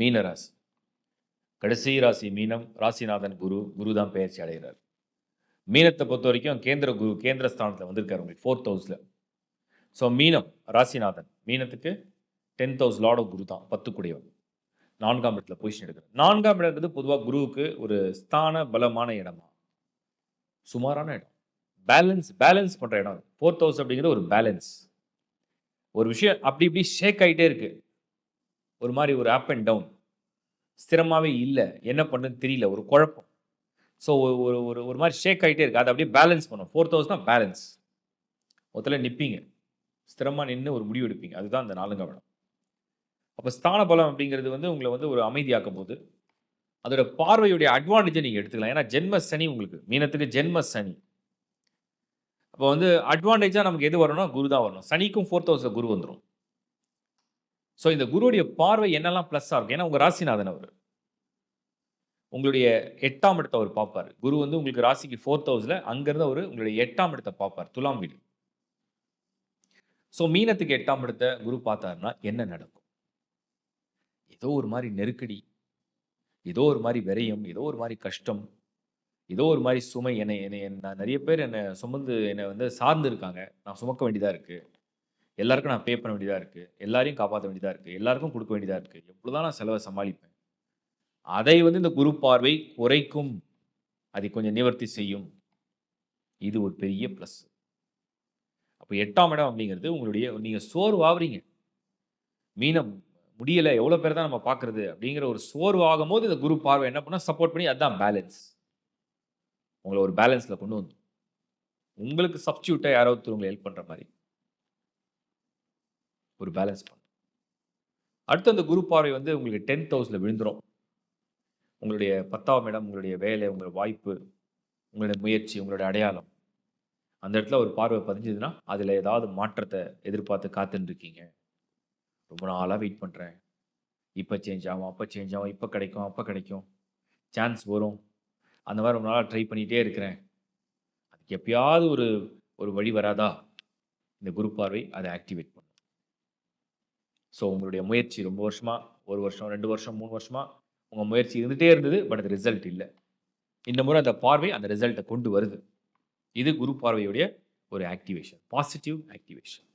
மீன ராசி. கடைசி ராசி மீனம். ராசிநாதன் குரு. குரு தான் பெயர்ச்சி அடைகிறார். மீனத்தை பொறுத்த வரைக்கும் கேந்திர குரு கேந்திர ஸ்தானத்தில் வந்திருக்காரு உங்களுக்கு 4th ஹவுஸில். ஸோ மீனம் ராசிநாதன் மீனத்துக்கு 10th ஹவுஸ் லார்ட் ஆஃப் குரு தான் 10 கூடியவன். 4ஆம் இடத்துல பொசிஷன் எடுக்கிறார். 4ஆம் இடங்கிறது பொதுவாக குருவுக்கு ஒரு ஸ்தான பலமான இடமா, சுமாரான இடம். பேலன்ஸ் பண்ணுற இடம். 4th ஹவுஸ் அப்படிங்கிறது ஒரு பேலன்ஸ். ஒரு விஷயம் அப்படி இப்படி ஷேக் ஆகிட்டே இருக்கு. ஒரு மாதிரி ஒரு அப் அண்ட் டவுன். ஸ்திரமாகவே இல்லை. என்ன பண்ணுன்னு தெரியல. ஒரு குழப்பம். ஸோ ஒரு ஒரு ஒரு மாதிரி ஷேக் ஆகிட்டே இருக்கு. அதை அப்படியே பேலன்ஸ் பண்ணும். 4th ஹவுஸ்னா balance. முதல்ல நிற்பீங்க. ஸ்திரமாக நின்று ஒரு முடிவு எடுப்பீங்க. அதுதான் அந்த 4ஆம் இடம். அப்போ ஸ்தான பலம் அப்படிங்கிறது உங்களை ஒரு அமைதியாக்கும் போது, அதோட பார்வையுடைய அட்வான்டேஜை நீங்கள் எடுத்துக்கலாம். ஏன்னா ஜென்ம சனி உங்களுக்கு. மீனத்துக்கு ஜென்ம சனி. அப்போ அட்வான்டேஜாக நமக்கு எது வரணும்னா குரு தான் வரணும். சனிக்கும் 4th ஹவுஸில் குரு வந்துடும். ஸோ இந்த குருவுடைய பார்வை என்னெல்லாம் ப்ளஸ்ஸாக இருக்கும். ஏன்னா உங்கள் ராசிநாதன் அவர். உங்களுடைய 8ஆம் இடத்தை அவர் பார்ப்பார். குரு உங்களுக்கு ராசிக்கு 4th ஹவுஸில் அங்கேருந்து அவர் உங்களுடைய 8ஆம் இடத்தை பார்ப்பார். துலாம் வீடு. ஸோ மீனத்துக்கு 8ஆம் இடத்தை குரு பார்த்தாருன்னா என்ன நடக்கும்? ஏதோ ஒரு மாதிரி நெருக்கடி, ஏதோ ஒரு மாதிரி விரயம், ஏதோ ஒரு மாதிரி கஷ்டம், ஏதோ ஒரு மாதிரி சுமை. நான் நிறைய பேர் என்னை சுமந்து என்னை சார்ந்து இருக்காங்க. நான் சுமக்க வேண்டியதாக இருக்குது. எல்லாருக்கும் நான் பே பண்ண வேண்டியதாக இருக்குது. எல்லாரையும் காப்பாற்ற வேண்டியதாக இருக்குது. எல்லாருக்கும் கொடுக்க வேண்டியதாக இருக்குது. எப்படிதான் நான் செலவை சமாளிப்பேன்? அதை இந்த குரு பார்வை குறைக்கும். அதை கொஞ்சம் நிவர்த்தி செய்யும். இது ஒரு பெரிய ப்ளஸ். அப்போ 8ஆம் இடம் அப்படிங்கிறது உங்களுடைய நீங்கள் சோர்வாகிறீங்க. மீனம் முடியலை, எவ்வளோ பேர் தான் நம்ம பார்க்குறது அப்படிங்கிற ஒரு சோர்வாகும் போது இந்த குரு பார்வை என்ன பண்ணால் சப்போர்ட் பண்ணி அதுதான் பேலன்ஸ். உங்களை ஒரு பேலன்ஸில் கொண்டு வந்து உங்களுக்கு சப்ஸ்டியூட்டாக யாராவது உங்களை ஹெல்ப் பண்ணுற மாதிரி ஒரு பேலன்ஸ் பண்ணும். அடுத்து அந்த குரு பார்வை உங்களுக்கு 10th ஹவுஸில் விழுந்துடும். உங்களுடைய 10ஆம் இடம், உங்களுடைய வேலை, உங்களுடைய வாய்ப்பு, உங்களுடைய முயற்சி, உங்களுடைய அடையாளம், அந்த இடத்துல ஒரு பார்வை பதிஞ்சதுன்னா அதில் ஏதாவது மாற்றத்தை எதிர்பார்த்து காத்துன்னு இருக்கீங்க. ரொம்ப நாளாக வெயிட் பண்ணுறேன். இப்போ சேஞ்ச் ஆகும், அப்போ சேஞ்ச் ஆகும், இப்போ கிடைக்கும், அப்போ கிடைக்கும், சான்ஸ் வரும், அந்த மாதிரி ரொம்ப நாளாக ட்ரை பண்ணிகிட்டே இருக்கிறேன். அதுக்கு எப்பயாவது ஒரு ஒரு வழி வராதா? இந்த குரு பார்வை அதை ஆக்டிவேட் பண்ணும். ஸோ உங்களுடைய முயற்சி ரொம்ப வருஷமாக, 1 வருஷம், 2 வருஷம், 3 வருஷமாக உங்கள் முயற்சி இருந்துகிட்டே இருந்தது. பட் அது ரிசல்ட் இல்லை. இந்த முறை அந்த பார்வை அந்த ரிசல்ட்டை கொண்டு வருது. இது குரு பார்வையுடைய ஒரு ஆக்டிவேஷன், பாசிட்டிவ் ஆக்டிவேஷன்.